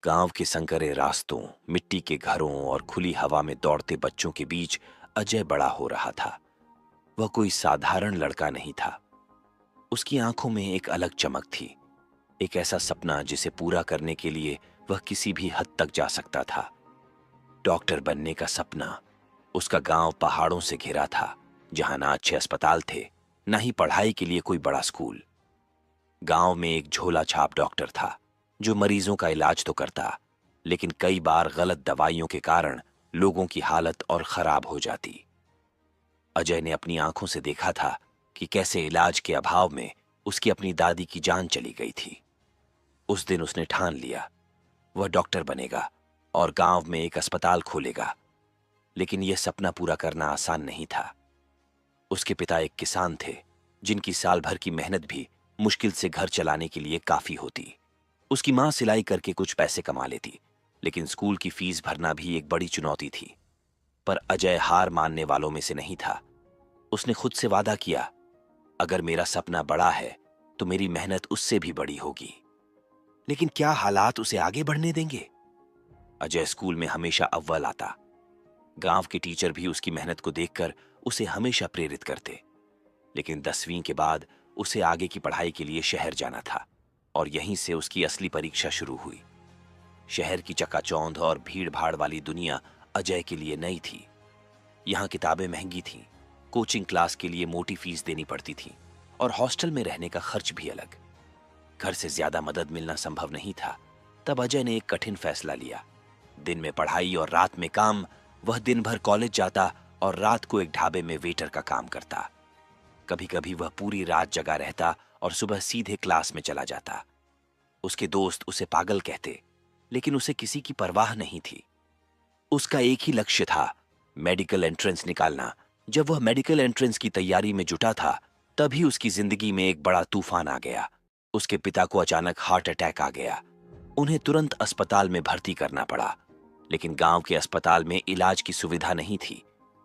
गांव के संकरे रास्तों, मिट्टी के घरों और खुली हवा में दौड़ते बच्चों के बीच अजय बड़ा हो रहा था। वह कोई साधारण लड़का नहीं था। उसकी आंखों में एक अलग चमक थी, एक ऐसा सपना जिसे पूरा करने के लिए वह किसी भी हद तक जा सकता था। डॉक्टर बनने का सपना। उसका गांव पहाड़ों से घिरा था, जहां ना अच्छे अस्पताल थे, ना ही पढ़ाई के लिए कोई बड़ा स्कूल। गांव में एक झोला छाप डॉक्टर था, जो मरीजों का इलाज तो करता, लेकिन कई बार गलत दवाइयों के कारण लोगों की हालत और खराब हो जाती। अजय ने अपनी आंखों से देखा था कि कैसे इलाज के अभाव में उसकी अपनी दादी की जान चली गई थी। उस दिन उसने ठान लिया, वह डॉक्टर बनेगा और गांव में एक अस्पताल खोलेगा। लेकिन यह सपना पूरा करना आसान नहीं था। उसके पिता एक किसान थे, जिनकी साल भर की मेहनत भी मुश्किल से घर चलाने के लिए काफी होती। उसकी मां सिलाई करके कुछ पैसे कमा लेती, लेकिन स्कूल की फीस भरना भी एक बड़ी चुनौती थी। पर अजय हार मानने वालों में से नहीं था। उसने खुद से वादा किया, अगर मेरा सपना बड़ा है तो मेरी मेहनत उससे भी बड़ी होगी। लेकिन क्या हालात उसे आगे बढ़ने देंगे? अजय स्कूल में हमेशा अव्वल आता। गांव के टीचर भी उसकी मेहनत को देखकर उसे हमेशा प्रेरित करते। लेकिन 10वीं के बाद उसे आगे की पढ़ाई के लिए शहर जाना था, और यहीं से उसकी असली परीक्षा शुरू हुई। शहर की चकाचौंध और भीड़-भाड़ वाली दुनिया अजय के लिए नई थी। यहाँ किताबें महंगी थीं, कोचिंग क्लास के लिए मोटी फीस देनी पड़ती थी, और हॉस्टल में रहने का खर्च भी अलग। घर से ज्यादा मदद मिलना संभव नहीं था। तब अजय ने एक कठिन फैसला लिया। दिन में पढ़ाई और रात में काम। वह दिन भर कॉलेज जाता और रात को एक ढाबे में वेटर का काम करता। कभी कभी वह पूरी रात जगा रहता और सुबह सीधे क्लास में चला जाता। उसके दोस्त उसे पागल कहते, लेकिन उसे किसी की परवाह नहीं थी। उसका एक ही लक्ष्य था, मेडिकल एंट्रेंस निकालना। जब वह मेडिकल एंट्रेंस की तैयारी में जुटा था, तभी उसकी जिंदगी में एक बड़ा तूफान आ गया। उसके पिता को अचानक हार्ट अटैक आ गया। उन्हें तुरंत अस्पताल में भर्ती करना पड़ा, लेकिन गांव के अस्पताल में इलाज की सुविधा नहीं थी।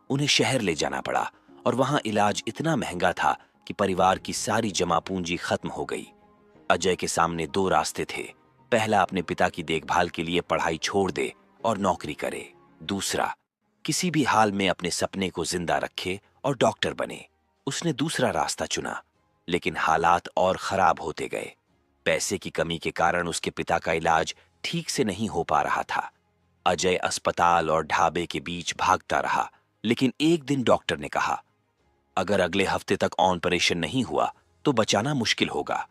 उन्हें शहर ले जाना पड़ा, और वहां इलाज इतना महंगा था कि परिवार की सारी जमा पूंजी खत्म हो गई। अजय के सामने दो रास्ते थे। पहला, अपने पिता की देखभाल के लिए पढ़ाई छोड़ दे और नौकरी करे। दूसरा, किसी भी हाल में अपने सपने को जिंदा रखे और डॉक्टर बने। उसने दूसरा रास्ता चुना, लेकिन हालात और खराब होते गए। पैसे की कमी के कारण उसके पिता का इलाज ठीक से नहीं हो पा रहा था। अजय अस्पताल और ढाबे के बीच भागता रहा, लेकिन एक दिन डॉक्टर ने कहा, अगर अगले हफ्ते तक ऑपरेशन नहीं हुआ तो बचाना मुश्किल होगा।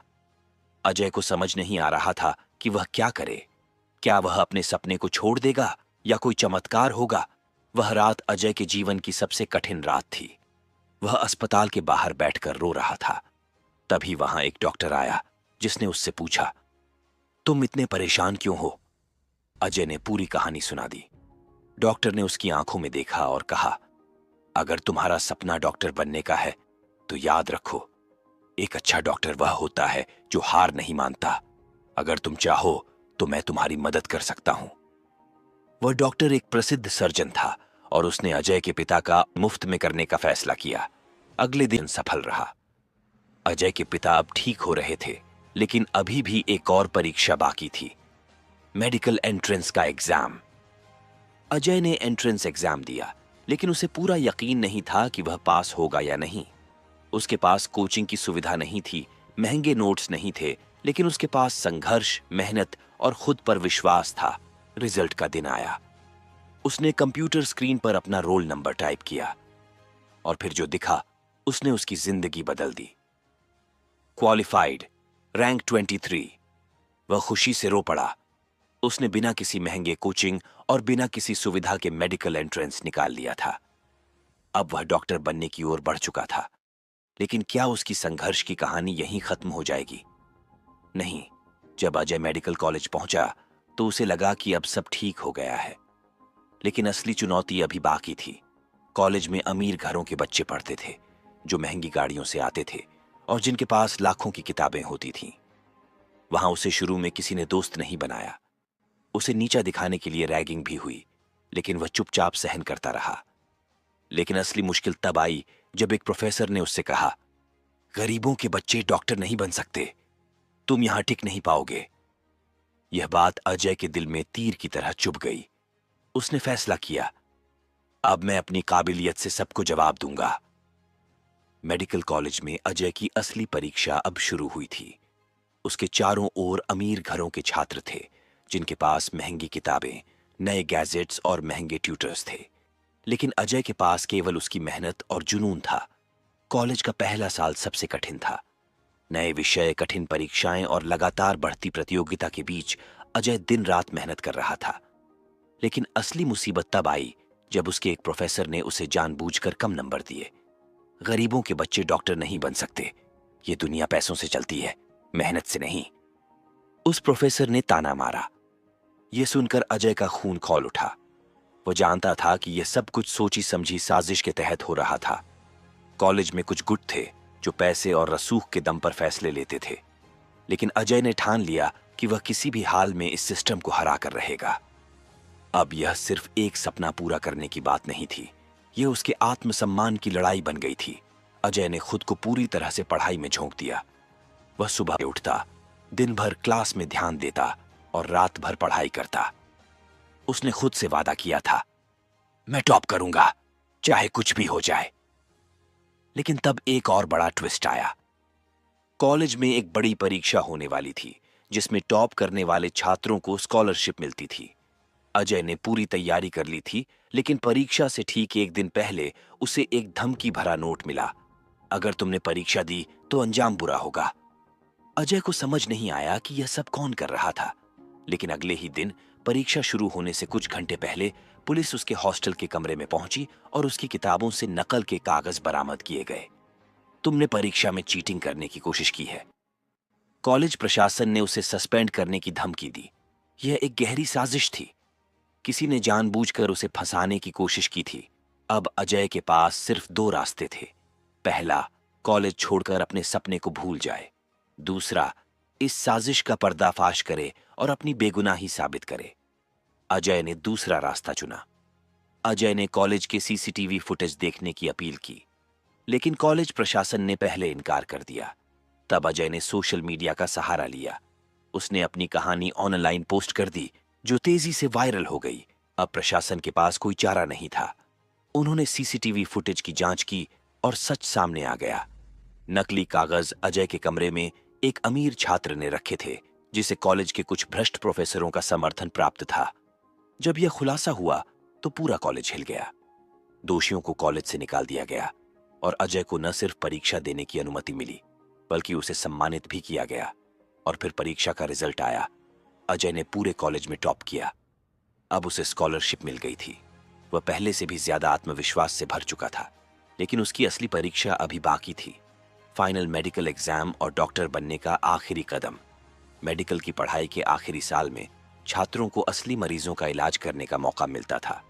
अजय को समझ नहीं आ रहा था कि वह क्या करे। क्या वह अपने सपने को छोड़ देगा या कोई चमत्कार होगा? वह रात अजय के जीवन की सबसे कठिन रात थी। वह अस्पताल के बाहर बैठकर रो रहा था। तभी वहां एक डॉक्टर आया, जिसने उससे पूछा, तुम इतने परेशान क्यों हो? अजय ने पूरी कहानी सुना दी। डॉक्टर ने उसकी आंखों में देखा और कहा, अगर तुम्हारा सपना डॉक्टर बनने का है तो याद रखो, एक अच्छा डॉक्टर वह होता है जो हार नहीं मानता। अगर तुम चाहो तो मैं तुम्हारी मदद कर सकता हूं। वह डॉक्टर एक प्रसिद्ध सर्जन था, और उसने अजय के पिता का मुफ्त में करने का फैसला किया। अगले दिन सफल रहा। अजय के पिता अब ठीक हो रहे थे, लेकिन अभी भी एक और परीक्षा बाकी थी, मेडिकल एंट्रेंस का एग्जाम। अजय ने एंट्रेंस एग्जाम दिया, लेकिन उसे पूरा यकीन नहीं था कि वह पास होगा या नहीं। उसके पास कोचिंग की सुविधा नहीं थी, महंगे नोट्स नहीं थे, लेकिन उसके पास संघर्ष, मेहनत और खुद पर विश्वास था। रिजल्ट का दिन आया। उसने कंप्यूटर स्क्रीन पर अपना रोल नंबर टाइप किया, और फिर जो दिखा उसने उसकी जिंदगी बदल दी। Qualified, rank 23। वह खुशी से रो पड़ा। उसने बिना किसी महंगे कोचिंग और बिना किसी सुविधा के मेडिकल एंट्रेंस निकाल लिया था। अब वह डॉक्टर बनने की ओर बढ़ चुका था। लेकिन क्या उसकी संघर्ष की कहानी यहीं खत्म हो जाएगी? नहीं। जब अजय मेडिकल कॉलेज पहुंचा तो उसे लगा कि अब सब ठीक हो गया है। लेकिन असली चुनौती अभी बाकी थी। कॉलेज में अमीर घरों के बच्चे पढ़ते थे, जो महंगी गाड़ियों से आते थे और जिनके पास लाखों की किताबें होती थीं। वहां उसे शुरू में किसी ने दोस्त नहीं बनाया। उसे नीचा दिखाने के लिए रैगिंग भी हुई, लेकिन वह चुपचाप सहन करता रहा। लेकिन असली मुश्किल तब आई जब एक प्रोफेसर ने उससे कहा, गरीबों के बच्चे डॉक्टर नहीं बन सकते, तुम यहां टिक नहीं पाओगे। यह बात अजय के दिल में तीर की तरह चुभ गई। उसने फैसला किया, अब मैं अपनी काबिलियत से सबको जवाब दूंगा। मेडिकल कॉलेज में अजय की असली परीक्षा अब शुरू हुई थी। उसके चारों ओर अमीर घरों के छात्र थे, जिनके पास महंगी किताबें, नए गैजेट्स और महंगे ट्यूटर्स थे। लेकिन अजय के पास केवल उसकी मेहनत और जुनून था। कॉलेज का पहला साल सबसे कठिन था। नए विषय, कठिन परीक्षाएं और लगातार बढ़ती प्रतियोगिता के बीच अजय दिन रात मेहनत कर रहा था। लेकिन असली मुसीबत तब आई जब उसके एक प्रोफेसर ने उसे जानबूझकर कम नंबर दिए। गरीबों के बच्चे डॉक्टर नहीं बन सकते, ये दुनिया पैसों से चलती है, मेहनत से नहीं। उस प्रोफेसर ने ताना मारा। यह सुनकर अजय का खून खौल उठा। वो जानता था कि यह सब कुछ सोची समझी साजिश के तहत हो रहा था। कॉलेज में कुछ गुट थे जो पैसे और रसूख के दम पर फैसले लेते थे, लेकिन अजय ने ठान लिया कि वह किसी भी हाल में इस सिस्टम को हरा कर रहेगा। अब यह सिर्फ एक सपना पूरा करने की बात नहीं थी, यह उसके आत्मसम्मान की लड़ाई बन गई थी। अजय ने खुद को पूरी तरह से पढ़ाई में झोंक दिया। वह सुबह उठता, दिन भर क्लास में ध्यान देता और रात भर पढ़ाई करता। उसने खुद से वादा किया था, मैं टॉप करूंगा, चाहे कुछ भी हो जाए। लेकिन तब एक और बड़ा ट्विस्ट आया। कॉलेज में एक बड़ी परीक्षा होने वाली थी, जिसमें टॉप करने वाले छात्रों को स्कॉलरशिप मिलती थी। अजय ने पूरी तैयारी कर ली थी, लेकिन परीक्षा से ठीक एक दिन पहले उसे एक धमकी भरा नोट मिला। अगर तुमने परीक्षा दी तो अंजाम बुरा होगा। अजय को समझ नहीं आया कि यह सब कौन कर रहा था, लेकिन अगले ही दिन परीक्षा शुरू होने से कुछ घंटे पहले पुलिस उसके हॉस्टल के कमरे में पहुंची और उसकी किताबों से नकल के कागज बरामद किए गए। तुमने परीक्षा में चीटिंग करने की कोशिश की है। कॉलेज प्रशासन ने उसे सस्पेंड करने की धमकी दी। यह एक गहरी साजिश थी। किसी ने जानबूझकर उसे फंसाने की कोशिश की थी। अब अजय के पास सिर्फ दो रास्ते थे। पहला, कॉलेज छोड़कर अपने सपने को भूल जाए। दूसरा, इस साजिश का पर्दाफाश करे और अपनी बेगुनाही साबित करे। अजय ने दूसरा रास्ता चुना। अजय ने कॉलेज के सीसीटीवी फुटेज देखने की अपील की, लेकिन कॉलेज प्रशासन ने पहले इनकार कर दिया। तब अजय ने सोशल मीडिया का सहारा लिया। उसने अपनी कहानी ऑनलाइन पोस्ट कर दी, जो तेजी से वायरल हो गई। अब प्रशासन के पास कोई चारा नहीं था। उन्होंने सीसीटीवी फुटेज की जांच की और सच सामने आ गया। नकली कागज अजय के कमरे में एक अमीर छात्र ने रखे थे, जिसे कॉलेज के कुछ भ्रष्ट प्रोफेसरों का समर्थन प्राप्त था। जब यह खुलासा हुआ तो पूरा कॉलेज हिल गया। दोषियों को कॉलेज से निकाल दिया गया और अजय को न सिर्फ परीक्षा देने की अनुमति मिली, बल्कि उसे सम्मानित भी किया गया। और फिर परीक्षा का रिजल्ट आया। अजय ने पूरे कॉलेज में टॉप किया। अब उसे स्कॉलरशिप मिल गई थी। वह पहले से भी ज्यादा आत्मविश्वास से भर चुका था, लेकिन उसकी असली परीक्षा अभी बाकी थी। फाइनल मेडिकल एग्जाम और डॉक्टर बनने का आखिरी कदम। मेडिकल की पढ़ाई के आखिरी साल में छात्रों को असली मरीजों का इलाज करने का मौका मिलता था।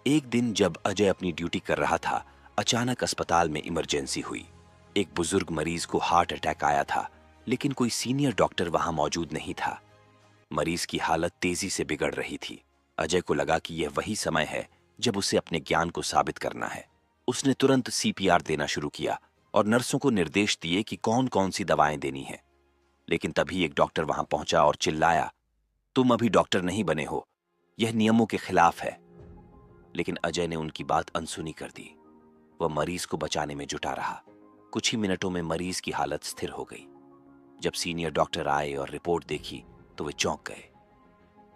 एक दिन जब अजय अपनी ड्यूटी कर रहा था, अचानक अस्पताल में इमरजेंसी हुई। एक बुजुर्ग मरीज को हार्ट अटैक आया था, लेकिन कोई सीनियर डॉक्टर वहां मौजूद नहीं था। मरीज की हालत तेजी से बिगड़ रही थी। अजय को लगा कि यह वही समय है जब उसे अपने ज्ञान को साबित करना है। उसने तुरंत सीपीआर देना शुरू किया और नर्सों को निर्देश दिए कि कौन कौन सी दवाएं देनी है। लेकिन तभी एक डॉक्टर वहां पहुंचा और चिल्लाया, तुम अभी डॉक्टर नहीं बने हो, यह नियमों के खिलाफ है। लेकिन अजय ने उनकी बात अनसुनी कर दी। वह मरीज को बचाने में जुटा रहा। कुछ ही मिनटों में मरीज की हालत स्थिर हो गई। जब सीनियर डॉक्टर आए और रिपोर्ट देखी तो वे चौंक गए।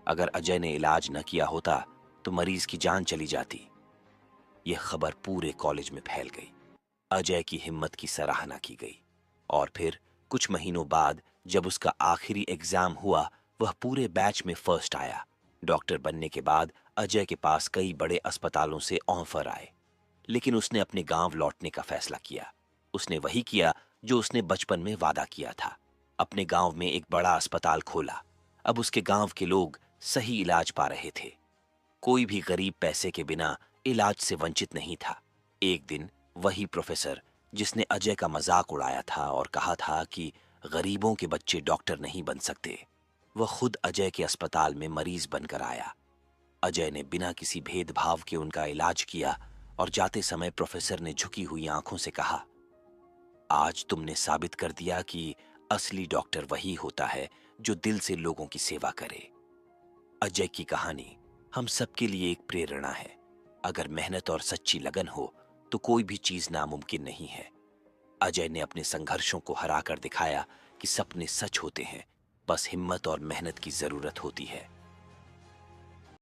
अगर अजय ने इलाज न किया होता तो मरीज की जान चली जाती। यह खबर पूरे कॉलेज में फैल गई। अजय की हिम्मत की सराहना की गई। और फिर कुछ महीनों बाद जब उसका आखिरी एग्जाम हुआ, वह पूरे बैच में फर्स्ट आया। डॉक्टर बनने के बाद अजय के पास कई बड़े अस्पतालों से ऑफर आए, लेकिन उसने अपने गांव लौटने का फैसला किया। उसने वही किया जो उसने बचपन में वादा किया था। अपने गांव में एक बड़ा अस्पताल खोला। अब उसके गांव के लोग सही इलाज पा रहे थे। कोई भी गरीब पैसे के बिना इलाज से वंचित नहीं था। एक दिन वही प्रोफेसर जिसने अजय का मजाक उड़ाया था और कहा था कि गरीबों के बच्चे डॉक्टर नहीं बन सकते, वह खुद अजय के अस्पताल में मरीज बनकर आया। अजय ने बिना किसी भेदभाव के उनका इलाज किया और जाते समय प्रोफेसर ने झुकी हुई आंखों से कहा, आज तुमने साबित कर दिया कि असली डॉक्टर वही होता है जो दिल से लोगों की सेवा करे। अजय की कहानी हम सबके लिए एक प्रेरणा है। अगर मेहनत और सच्ची लगन हो तो कोई भी चीज नामुमकिन नहीं है। अजय ने अपने संघर्षों को हराकर दिखाया कि सपने सच होते हैं, बस हिम्मत और मेहनत की जरूरत होती है।